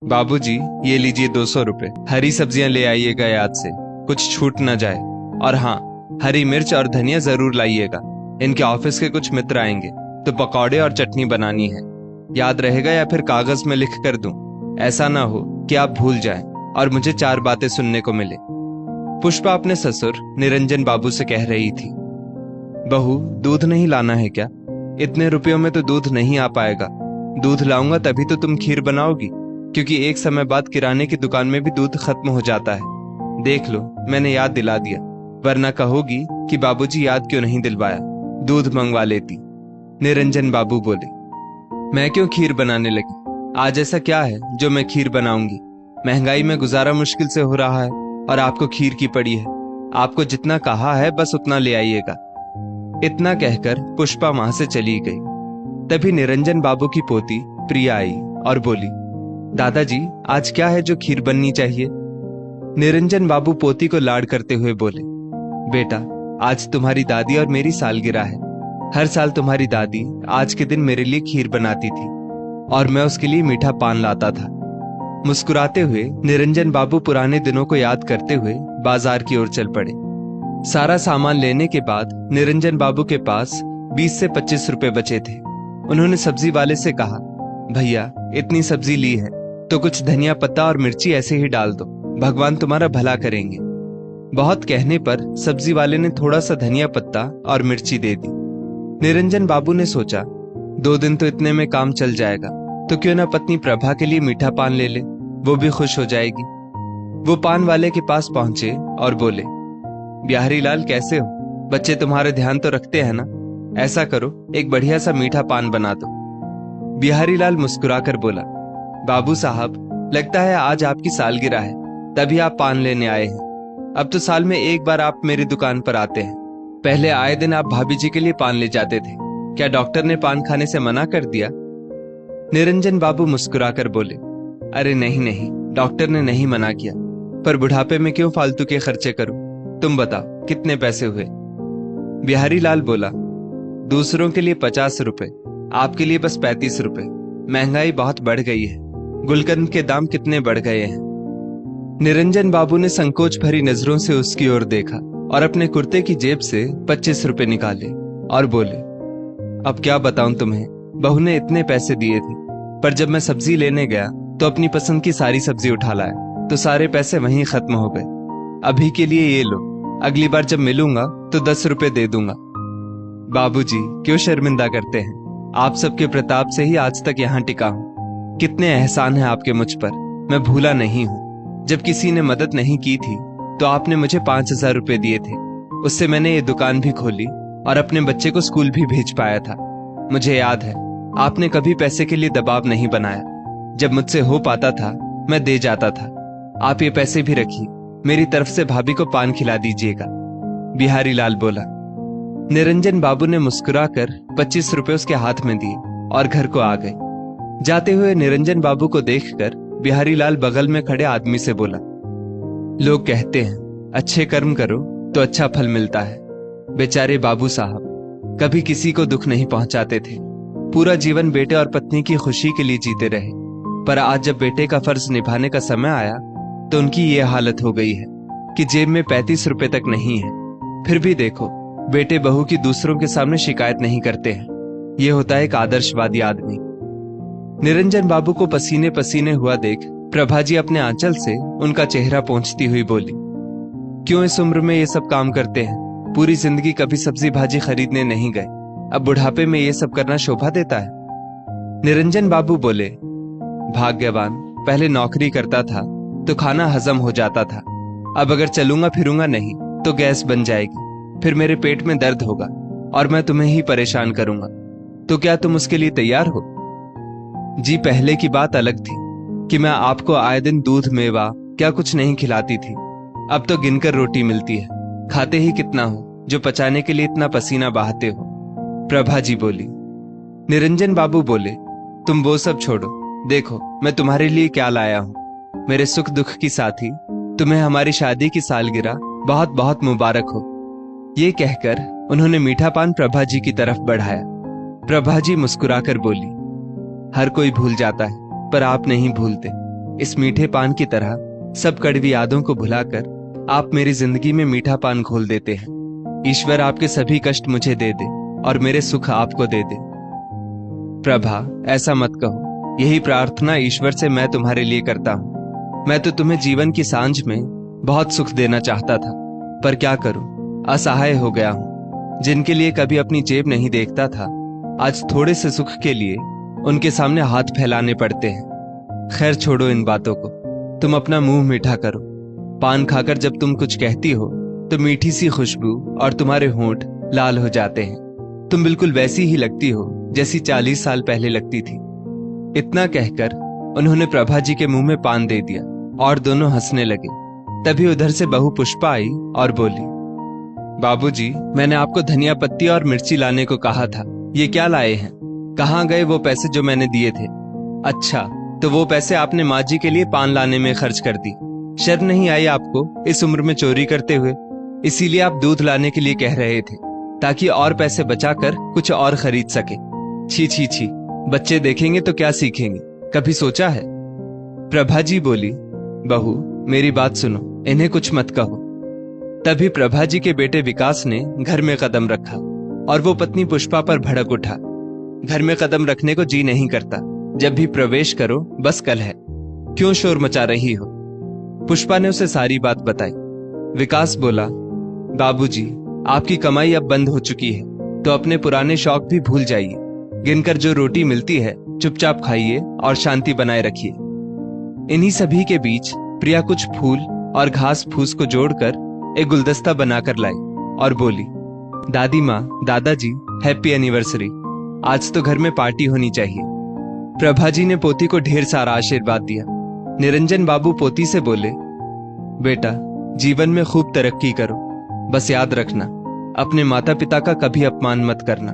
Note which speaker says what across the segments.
Speaker 1: बाबूजी, ये लीजिए 200 रुपए। हरी सब्जियां ले आइएगा याद से, कुछ छूट ना जाए। और हाँ, हरी मिर्च और धनिया जरूर लाइएगा। इनके ऑफिस के कुछ मित्र आएंगे तो पकौड़े और चटनी बनानी है। याद रहेगा या फिर कागज में लिख कर दूं? ऐसा ना हो कि आप भूल जाएं और मुझे 4 बातें सुनने को मिले। पुष्पा अपने ससुर निरंजन बाबू से कह रही थी, बहू, दूध नहीं लाना है क्या? इतने रुपयों में तो दूध नहीं आ पाएगा। दूध लाऊंगा तभी तो तुम खीर बनाओगी, क्योंकि एक समय बाद किराने की दुकान में भी दूध खत्म हो जाता है। देख लो, मैंने याद दिला दिया, वरना कहोगी कि बाबूजी याद क्यों नहीं दिलवाया, दूध मंगवा लेती। निरंजन बाबू बोले, मैं क्यों खीर बनाने लगी? आज ऐसा क्या है जो मैं खीर बनाऊंगी? महंगाई में गुजारा मुश्किल से हो रहा है और आपको खीर की पड़ी है। आपको जितना कहा है बस उतना ले आइएगा। इतना कहकर पुष्पा वहां से चली गई। तभी निरंजन बाबू की पोती प्रिया आई और बोली, दादाजी, आज क्या है जो खीर बननी चाहिए? निरंजन बाबू पोती को लाड करते हुए बोले, बेटा, आज तुम्हारी दादी और मेरी सालगिरह है। हर साल तुम्हारी दादी आज के दिन मेरे लिए खीर बनाती थी और मैं उसके लिए मीठा पान लाता था। मुस्कुराते हुए निरंजन बाबू पुराने दिनों को याद करते हुए बाजार की ओर चल पड़े। सारा सामान लेने के बाद निरंजन बाबू के पास 20 से 25 रुपए बचे थे। उन्होंने सब्जी वाले से कहा, भैया, इतनी सब्जी ली है तो कुछ धनिया पत्ता और मिर्ची ऐसे ही डाल दो, भगवान तुम्हारा भला करेंगे। बहुत कहने पर सब्जी वाले ने थोड़ा सा धनिया पत्ता और मिर्ची दे दी। निरंजन बाबू ने सोचा, 2 दिन तो इतने में काम चल जाएगा, तो क्यों ना पत्नी प्रभा के लिए मीठा पान ले ले, वो भी खुश हो जाएगी। वो पान वाले के पास पहुंचे और बोले, बिहारी लाल, कैसे हो? बच्चे तुम्हारे ध्यान तो रखते हैं ना? ऐसा करो, एक बढ़िया सा मीठा पान बना दो। बिहारी लाल मुस्कुराकर बोला, बाबू साहब, लगता है आज आपकी सालगिरह है, तभी आप पान लेने आए हैं। अब तो साल में एक बार आप मेरी दुकान पर आते हैं। पहले आए दिन आप भाभी जी के लिए पान ले जाते थे। क्या डॉक्टर ने पान खाने से मना कर दिया? निरंजन बाबू मुस्कुराकर बोले, अरे नहीं नहीं, डॉक्टर ने नहीं मना किया, पर बुढ़ापे में क्यों फालतू के खर्चे करूं? तुम बताओ, कितने पैसे हुए? बिहारी लाल बोला, दूसरों के लिए 50 रुपए, आपके लिए बस 35 रुपए। महंगाई बहुत बढ़ गई है, गुलकंद के दाम कितने बढ़ गए हैं। निरंजन बाबू ने संकोच भरी नजरों से उसकी ओर देखा और अपने कुर्ते की जेब से 25 रुपए निकाले और बोले, अब क्या बताऊं तुम्हें, बहू ने इतने पैसे दिए थे, पर जब मैं सब्जी लेने गया तो अपनी पसंद की सारी सब्जी उठा लाया, तो सारे पैसे वहीं खत्म हो गए। अभी के लिए ये लो, अगली बार जब मिलूंगा तो 10 रुपए दे दूंगा। बाबूजी, क्यों शर्मिंदा करते हैं? आप सबके प्रताप से ही आज तक यहाँ टिका हूँ। कितने एहसान है आपके मुझ पर, मैं भूला नहीं हूँ। जब किसी ने मदद नहीं की थी तो आपने मुझे 5000 रुपए दिए थे, उससे मैंने ये दुकान भी खोली और अपने बच्चे को स्कूल भी भेज पाया था। मुझे याद है, आपने कभी पैसे के लिए दबाव नहीं बनाया। जब मुझसे हो पाता था मैं दे जाता था। आप ये पैसे भी रखिए, मेरी तरफ से भाभी को पान खिला दीजिएगा। बिहारी लाल बोला। निरंजन बाबू ने मुस्कुराकर 25 रुपए उसके हाथ में दिए और घर को आ गए। जाते हुए निरंजन बाबू को देखकर बिहारी लाल बगल में खड़े आदमी से बोला, लोग कहते हैं अच्छे कर्म करो तो अच्छा फल मिलता है। बेचारे बाबू साहब कभी किसी को दुख नहीं पहुंचाते थे, पूरा जीवन बेटे और पत्नी की खुशी के लिए जीते रहे, पर आज जब बेटे का फर्ज निभाने का समय आया तो उनकी ये हालत हो गई है कि जेब में 35 रुपए तक नहीं है। फिर भी देखो, बेटे बहू की दूसरों के सामने शिकायत नहीं करते हैं। ये होता है एक आदर्शवादी आदमी। निरंजन बाबू को पसीने पसीने हुआ देख प्रभा जी अपने आंचल से उनका चेहरा पोंछती हुई बोली, क्यों इस उम्र में ये सब काम करते हैं? पूरी जिंदगी कभी सब्जी भाजी खरीदने नहीं गए, अब बुढ़ापे में ये सब करना शोभा देता है? निरंजन बाबू बोले, भाग्यवान, पहले नौकरी करता था तो खाना हजम हो जाता था, अब अगर चलूंगा फिरूंगा नहीं तो गैस बन जाएगी, फिर मेरे पेट में दर्द होगा और मैं तुम्हें ही परेशान करूंगा। तो क्या तुम उसके लिए तैयार हो? जी, पहले की बात अलग थी कि मैं आपको आए दिन दूध मेवा क्या कुछ नहीं खिलाती थी। अब तो गिनकर रोटी मिलती है, खाते ही कितना हो जो पचाने के लिए इतना पसीना बहाते हो। प्रभा जी बोली। निरंजन बाबू बोले, तुम वो सब छोड़ो, देखो मैं तुम्हारे लिए क्या लाया हूँ। मेरे सुख दुख की साथी, तुम्हें हमारी शादी की सालगिरह बहुत बहुत मुबारक हो। ये कहकर उन्होंने मीठा पान प्रभा जी की तरफ बढ़ाया। प्रभा जी मुस्कुराकर बोली, हर कोई भूल जाता है पर आप नहीं भूलते। इस मीठे पान की तरह सब कड़वी यादों को भुलाकर आप मेरी जिंदगी में मीठा पान घोल देते हैं। ईश्वर आपके सभी कष्ट मुझे दे दे और मेरे सुख आपको दे दे। प्रभा, ऐसा मत कहो। यही प्रार्थना ईश्वर से मैं तुम्हारे लिए करता हूँ। मैं तो तुम्हें जीवन की सांझ में बहुत सुख देना चाहता था, पर क्या करूं, असहाय हो गया हूं। जिनके लिए कभी अपनी जेब नहीं देखता था, आज थोड़े से सुख के लिए उनके सामने हाथ फैलाने पड़ते हैं। खैर छोड़ो इन बातों को, तुम अपना मुंह मीठा करो। पान खाकर जब तुम कुछ कहती हो तो मीठी सी खुशबू और तुम्हारे होंठ लाल हो जाते हैं। तुम बिल्कुल वैसी ही लगती हो जैसी 40 साल पहले लगती थी। इतना कहकर उन्होंने प्रभा जी के मुंह में पान दे दिया और दोनों हंसने लगे। तभी उधर से बहू पुष्पा आई और बोली, बाबूजी, मैंने आपको धनिया पत्ती और मिर्ची लाने को कहा था, ये क्या लाए हैं? कहाँ गए वो पैसे जो मैंने दिए थे? अच्छा, तो वो पैसे आपने माँ जी के लिए पान लाने में खर्च कर दी। शर्म नहीं आई आपको इस उम्र में चोरी करते हुए? इसीलिए आप दूध लाने के लिए कह रहे थे, ताकि और पैसे बचाकर कुछ और खरीद सके। छी छी छी, बच्चे देखेंगे तो क्या सीखेंगे, कभी सोचा है? प्रभा जी बोली, बहू मेरी बात सुनो, इन्हें कुछ मत कहो। तभी प्रभा जी के बेटे विकास ने घर में कदम रखा और वो पत्नी पुष्पा पर भड़क उठा। घर में कदम रखने को जी नहीं करता, जब भी प्रवेश करो बस कल है, क्यों शोर मचा रही हो? पुष्पा ने उसे सारी बात बताई। विकास बोला, बाबूजी, आपकी कमाई अब बंद हो चुकी है, तो अपने पुराने शौक भी भूल जाइए। गिनकर जो रोटी मिलती है चुपचाप खाइए और शांति बनाए रखिए। इन्हीं सभी के बीच प्रिया कुछ फूल और घास फूस को जोड़कर एक गुलदस्ता बनाकर लाई और बोली, दादी माँ, दादाजी, हैप्पी एनिवर्सरी। आज तो घर में पार्टी होनी चाहिए। प्रभा जी ने पोती को ढेर सारा आशीर्वाद दिया। निरंजन बाबू पोती से बोले, बेटा, जीवन में खूब तरक्की करो, बस याद रखना अपने माता पिता का कभी अपमान मत करना,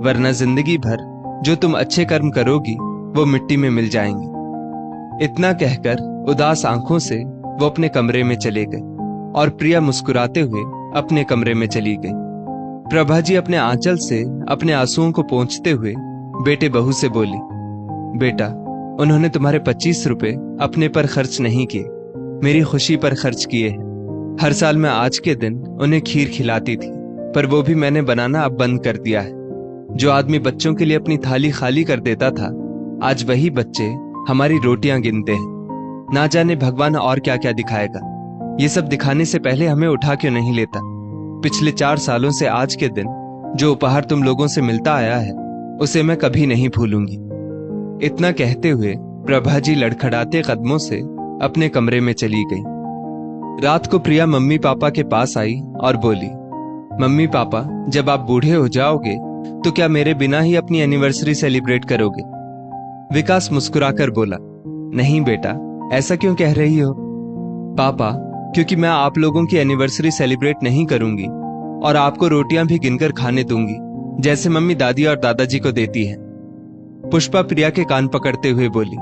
Speaker 1: वरना जिंदगी भर जो तुम अच्छे कर्म करोगी वो मिट्टी में मिल जाएंगे। इतना कहकर उदास आंखों से वो अपने कमरे में चले गए और प्रिया मुस्कुराते हुए अपने कमरे में चली गई। प्रभा जी अपने आंचल से अपने आंसुओं को पोंछते हुए बेटे बहू से बोली, बेटा, उन्होंने तुम्हारे 25 रुपए अपने पर खर्च नहीं किए, मेरी खुशी पर खर्च किए हैं। हर साल मैं आज के दिन उन्हें खीर खिलाती थी, पर वो भी मैंने बनाना अब बंद कर दिया है। जो आदमी बच्चों के लिए अपनी थाली खाली कर देता था, आज वही बच्चे हमारी रोटियां गिनते हैं। ना जाने भगवान और क्या क्या दिखाएगा। ये सब दिखाने से पहले हमें उठा क्यों नहीं लेता? पिछले 4 सालों से आज के दिन जो उपहार तुम लोगों से मिलता आया है, उसे मैं कभी नहीं भूलूंगी। इतना कहते हुए प्रभा जी लड़खड़ाते कदमों से अपने कमरे में चली गई। रात को प्रिया मम्मी पापा के पास आई और बोली, मम्मी पापा, जब आप बूढ़े हो जाओगे तो क्या मेरे बिना ही अपनी एनिवर्सरी सेलिब्रेट करोगे? विकास मुस्कुराकर बोला, नहीं बेटा, ऐसा क्यों कह रही हो? पापा, क्योंकि मैं आप लोगों की एनिवर्सरी सेलिब्रेट नहीं करूंगी और आपको रोटियां भी गिनकर खाने दूंगी, जैसे मम्मी दादी और दादाजी को देती हैं। पुष्पा प्रिया के कान पकड़ते हुए बोली,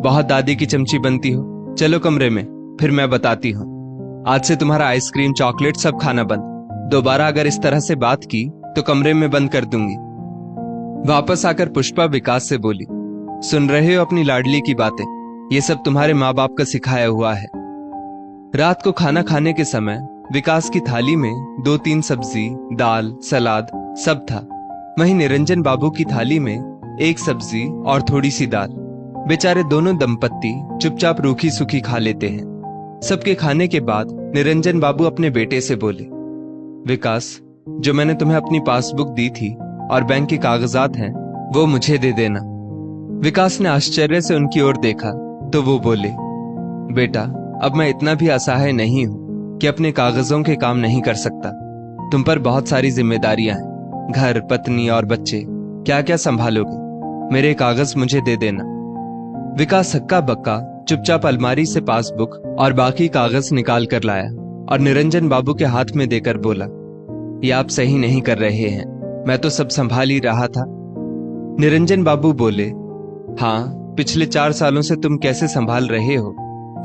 Speaker 1: बहुत दादी की चमची बनती हो, चलो कमरे में, फिर मैं बताती हूँ। आज से तुम्हारा आइसक्रीम, चॉकलेट सब खाना बंद। दोबारा अगर इस तरह से बात की तो कमरे में बंद कर दूंगी। वापस आकर पुष्पा विकास से बोली, सुन रहे हो अपनी लाडली की बातें? ये सब तुम्हारे माँ बाप का सिखाया हुआ है। रात को खाना खाने के समय विकास की थाली में 2-3 सब्जी, दाल, सलाद सब था। वहीं निरंजन बाबू की थाली में 1 सब्जी और थोड़ी सी दाल। बेचारे दोनों दंपत्ति चुपचाप रूखी सूखी खा लेते हैं। सबके खाने के बाद निरंजन बाबू अपने बेटे से बोले, विकास, जो मैंने तुम्हें अपनी पासबुक दी थी और बैंक के कागजात हैं, वो मुझे दे देना। विकास ने आश्चर्य से उनकी ओर देखा तो वो बोले, बेटा, अब मैं इतना भी असहाय नहीं हूं कि अपने कागजों के काम नहीं कर सकता। तुम पर बहुत सारी जिम्मेदारियां हैं, घर, पत्नी और बच्चे, क्या क्या संभालोगे? मेरे कागज मुझे दे देना। विकास हक्का बक्का चुपचाप अलमारी से पासबुक और बाकी कागज निकाल कर लाया और निरंजन बाबू के हाथ में देकर बोला, ये आप सही नहीं कर रहे हैं, मैं तो सब संभाल ही रहा था। निरंजन बाबू बोले, हाँ, पिछले 4 सालों से तुम कैसे संभाल रहे हो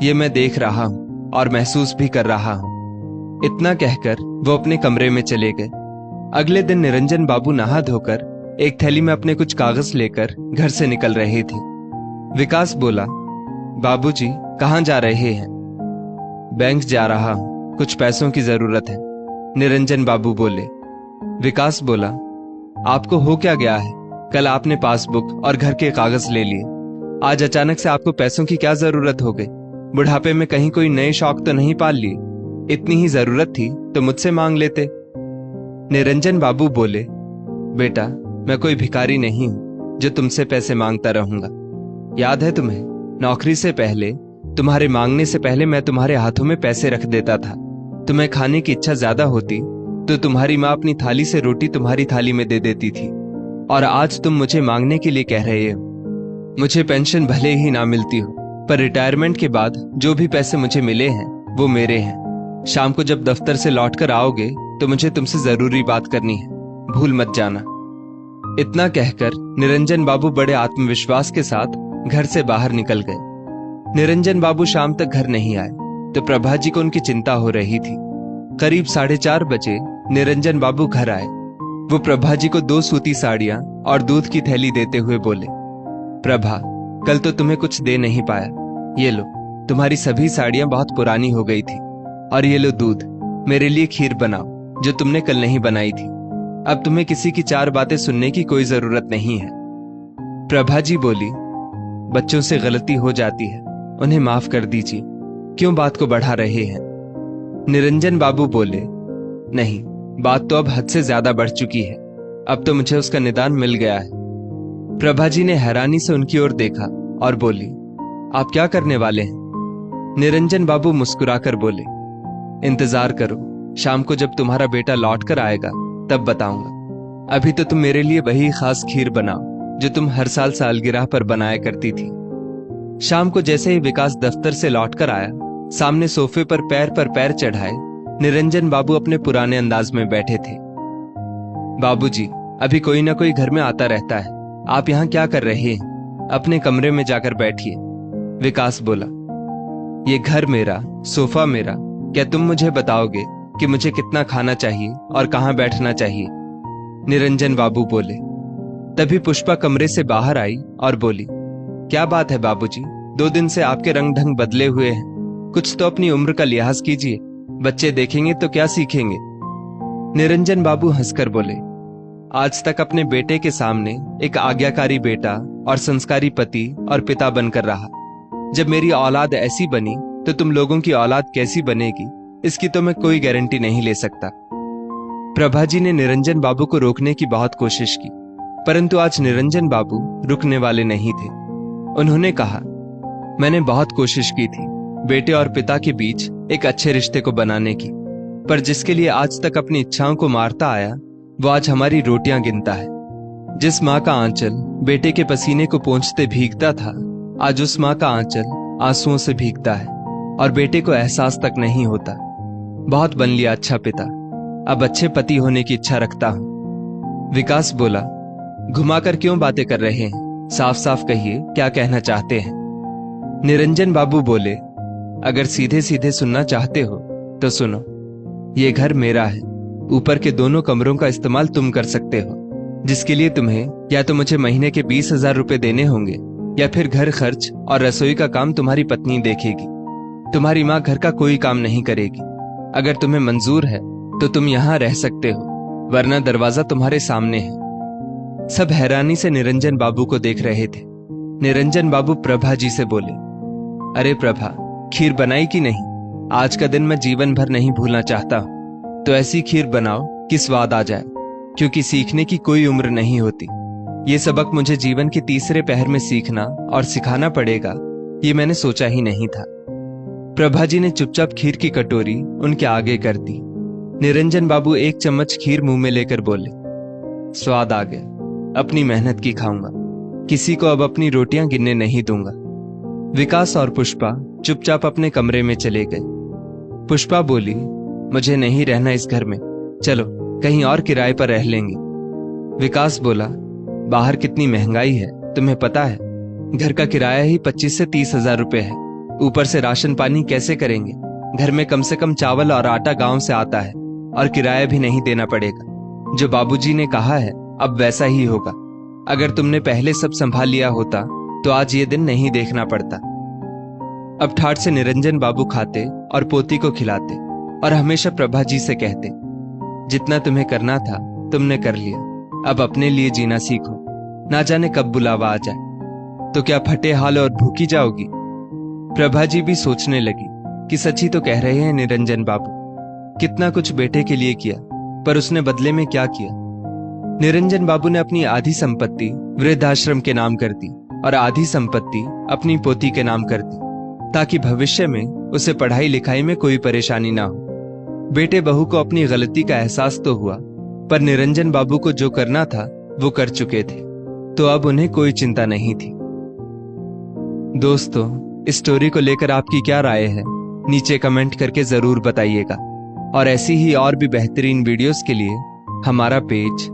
Speaker 1: ये मैं देख रहा हूं और महसूस भी कर रहा हूं। इतना कहकर वो अपने कमरे में चले गए। अगले दिन निरंजन बाबू नहा धोकर एक थैली में अपने कुछ कागज लेकर घर से निकल रहे थे। विकास बोला, बाबूजी, कहाँ जा रहे हैं? बैंक जा रहा हूं, कुछ पैसों की जरूरत है, निरंजन बाबू बोले। विकास बोला, आपको हो क्या गया है? कल आपने पासबुक और घर के कागज ले लिए, आज अचानक से आपको पैसों की क्या जरूरत हो गई? बुढ़ापे में कहीं कोई नए शौक तो नहीं पाल लिए? इतनी ही जरूरत थी तो मुझसे मांग लेते। निरंजन बाबू बोले, बेटा, मैं कोई भिखारी नहीं हूं जो तुमसे पैसे मांगता रहूंगा। याद है तुम्हें, नौकरी से पहले, तुम्हारे मांगने से पहले मैं तुम्हारे हाथों में पैसे रख देता था। तुम्हें खाने की इच्छा ज्यादा होती तो तुम्हारी माँ अपनी थाली से रोटी तुम्हारी थाली में दे देती थी, और आज तुम मुझे मांगने के लिए कह रहे हो। मुझे पेंशन भले ही ना मिलती हो, पर रिटायरमेंट के बाद जो भी पैसे मुझे मिले हैं वो मेरे हैं। शाम को जब दफ्तर से लौटकर आओगे तो मुझे तुमसे जरूरी बात करनी है, भूल मत जाना। इतना कहकर निरंजन बाबू बड़े आत्मविश्वास के साथ घर से बाहर निकल गए। निरंजन बाबू शाम तक घर नहीं आए तो प्रभा जी को उनकी चिंता हो रही थी। करीब 4:30 बजे निरंजन बाबू घर आए। वो प्रभा जी को 2 सूती साड़ियां और दूध की थैली देते हुए बोले, प्रभा, कल तो तुम्हें कुछ दे नहीं पाया, ये लो, तुम्हारी सभी साड़ियां बहुत पुरानी हो गई थी, और ये लो दूध, मेरे लिए खीर बनाओ जो तुमने कल नहीं बनाई थी। अब तुम्हें किसी की 4 बातें सुनने की कोई जरूरत नहीं है। प्रभा जी बोली, बच्चों से गलती हो जाती है, उन्हें माफ कर दीजिए, क्यों बात को बढ़ा रहे हैं? निरंजन बाबू बोले, नहीं, बात तो अब हद से ज्यादा बढ़ चुकी है, अब तो मुझे उसका निदान मिल गया है। प्रभा जी ने हैरानी से उनकी ओर देखा और बोली, आप क्या करने वाले हैं? निरंजन बाबू मुस्कुराकर बोले, इंतजार करो, शाम को जब तुम्हारा बेटा लौट कर आएगा तब बताऊंगा। अभी तो तुम मेरे लिए वही खास खीर बनाओ जो तुम हर साल सालगिरह पर बनाया करती थी। शाम को जैसे ही विकास दफ्तर से लौटकर आया, सामने सोफे पर पैर चढ़ाए निरंजन बाबू अपने पुराने अंदाज में बैठे थे। बाबूजी, अभी कोई ना कोई घर में आता रहता है, आप यहाँ क्या कर रहे हैं? अपने कमरे में जाकर बैठिए। विकास बोला, ये घर मेरा, सोफा मेरा, क्या तुम मुझे बताओगे कि मुझे कितना खाना चाहिए और कहाँ बैठना चाहिए? निरंजन बाबू बोले। तभी पुष्पा कमरे से बाहर आई और बोली, क्या बात है बाबूजी, 2 दिन से आपके रंग ढंग बदले हुए हैं, कुछ तो अपनी उम्र का लिहाज कीजिए, बच्चे देखेंगे तो क्या सीखेंगे? निरंजन बाबू हंसकर बोले, आज तक अपने बेटे के सामने एक आज्ञाकारी बेटा और संस्कारी पति और पिता बनकर रहा। जब मेरी औलाद ऐसी बनी तो तुम लोगों की औलाद कैसी बनेगी, इसकी तो मैं कोई गारंटी नहीं ले सकता। प्रभा जी ने निरंजन बाबू को रोकने की बहुत कोशिश की, परंतु आज निरंजन बाबू रुकने वाले नहीं थे। उन्होंने कहा, मैंने बहुत कोशिश की थी बेटे और पिता के बीच एक अच्छे रिश्ते को बनाने की, पर जिसके लिए आज तक अपनी इच्छाओं को मारता आया वो आज हमारी रोटियां गिनता है। जिस माँ का आंचल बेटे के पसीने को पोंछते भीगता था, आज उस माँ का आंचल आंसुओं से भीगता है और बेटे को एहसास तक नहीं होता। बहुत बन लिया अच्छा पिता, अब अच्छे पति होने की इच्छा रखता हूं। विकास बोला, घुमाकर क्यों बातें कर रहे हैं, साफ साफ कहिए क्या कहना चाहते हैं? निरंजन बाबू बोले, अगर सीधे सीधे सुनना चाहते हो तो सुनो, ये घर मेरा है, ऊपर के दोनों कमरों का इस्तेमाल तुम कर सकते हो, जिसके लिए तुम्हें या तो मुझे महीने के 20,000 रुपए देने होंगे या फिर घर खर्च और रसोई का काम तुम्हारी पत्नी देखेगी। तुम्हारी माँ घर का कोई काम नहीं करेगी। अगर तुम्हें मंजूर है तो तुम यहाँ रह सकते हो, वरना दरवाजा तुम्हारे सामने है। सब हैरानी से निरंजन बाबू को देख रहे थे। निरंजन बाबू प्रभा जी से बोले, अरे प्रभा, खीर बनाई कि नहीं? आज का दिन मैं जीवन भर नहीं भूलना चाहता हूं, तो ऐसी खीर बनाओ कि स्वाद आ जाए, क्योंकि सीखने की कोई उम्र नहीं होती। ये सबक मुझे जीवन के तीसरे पहर में सीखना और सिखाना पड़ेगा, ये मैंने सोचा ही नहीं था। प्रभा जी ने चुपचाप खीर की कटोरी उनके आगे कर दी। निरंजन बाबू 1 चम्मच खीर मुंह में लेकर बोले, स्वाद आ गया, अपनी मेहनत की खाऊंगा, किसी को अब अपनी रोटियां गिनने नहीं दूंगा। विकास और पुष्पा चुपचाप अपने कमरे में चले गए। पुष्पा बोली, मुझे नहीं रहना इस घर में, चलो कहीं और किराए पर रह लेंगे। विकास बोला, बाहर कितनी महंगाई है तुम्हें पता है, घर का किराया ही 25 से 30,000 रुपए है, ऊपर से राशन पानी कैसे करेंगे? घर में कम से कम चावल और आटा गांव से आता है और किराया भी नहीं देना पड़ेगा। जो बाबूजी ने कहा है अब वैसा ही होगा। अगर तुमने पहले सब संभाल लिया होता तो आज ये दिन नहीं देखना पड़ता। अब ठाठ से निरंजन बाबू खाते और पोती को खिलाते और हमेशा प्रभा जी से कहते, जितना तुम्हें करना था तुमने कर लिया, अब अपने लिए जीना सीखो, ना जाने कब बुलावा आ जाए। तो क्या फटे हाल और भूखी जाओगी? प्रभा जी भी सोचने लगी कि सच ही तो कह रहे हैं निरंजन बाबू। कितना कुछ बेटे के लिए किया, पर उसने बदले में क्या किया? निरंजन बाबू ने अपनी आधी संपत्ति वृद्धाश्रम के नाम कर दी और आधी संपत्ति अपनी पोती के नाम कर दी, ताकि भविष्य में उसे पढ़ाई लिखाई में कोई परेशानी ना हो। बेटे बहू को अपनी गलती का एहसास तो हुआ, पर निरंजन बाबू को जो करना था वो कर चुके थे, तो अब उन्हें कोई चिंता नहीं थी। दोस्तों, इस स्टोरी को लेकर आपकी क्या राय है? नीचे कमेंट करके जरूर बताइएगा। और ऐसी ही और भी बेहतरीन वीडियोस के लिए हमारा पेज